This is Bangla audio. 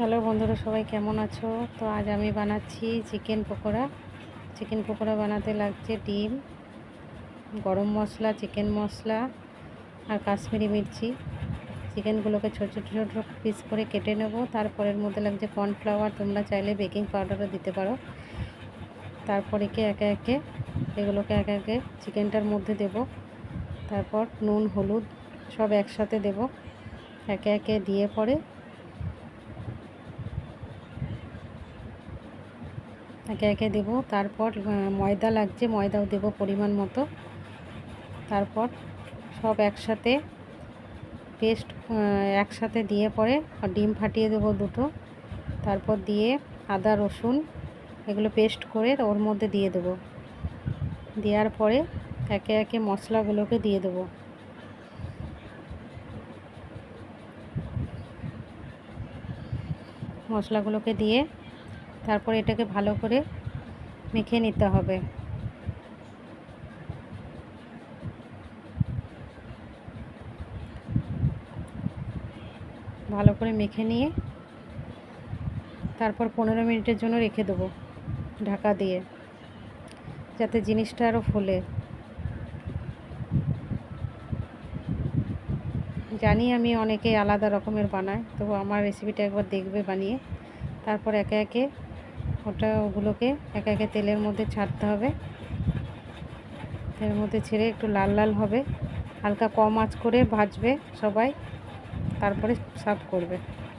হ্যালো বন্ধুরা, সবাই কেমন আছো? তো আজ আমি বানাচ্ছি চিকেন পকোড়া। চিকেন পকোড়া বানাতে লাগছে ডিম, গরম মশলা, চিকেন মশলা আর কাশ্মীরি মির্চি। চিকেনগুলোকে ছোটো ছোটো ছোটো পিস করে কেটে নেব। তারপরের মধ্যে লাগছে কর্নফ্লাওয়ার, তোমরা চাইলে বেকিং পাউডারও দিতে পারো। তারপরে একে একে এগুলোকে একে একে চিকেনটার মধ্যে দেব। তারপর নুন, হলুদ সব একসাথে দেব। একে একে দিয়ে পরে একে একে দেবো। তারপর ময়দা লাগছে, ময়দাও দেবো পরিমাণ মতো। তারপর সব একসাথে পেস্ট একসাথে দিয়ে পরে ডিম ফাটিয়ে দেবো দুটো। তারপর দিয়ে আদা রসুন এগুলো পেস্ট করে ওর মধ্যে দিয়ে দেবো। দেওয়ার পরে একে একে মশলাগুলোকে দিয়ে দেবো। মশলাগুলোকে দিয়ে তারপর এটাকে ভালো করে মেখে নিতে হবে। ভালো করে মেখে নিয়ে তারপর 15 মিনিটের জন্য রেখে দেবো ঢাকা দিয়ে, যাতে জিনিসটা আরও ফোলে। জানি আমি অনেকে আলাদা রকমের বানায়, তবু আমার রেসিপিটা একবার দেখবে বানিয়ে। তারপর একে একে ওগুলোকে একে একে তেলের মধ্যে ছাড়তে হবে। তেলের মধ্যে ছেড়ে একটু লাল লাল হবে, হালকা কম আঁচ করে ভাজবে সবাই, তারপরে সার্ভ করবে।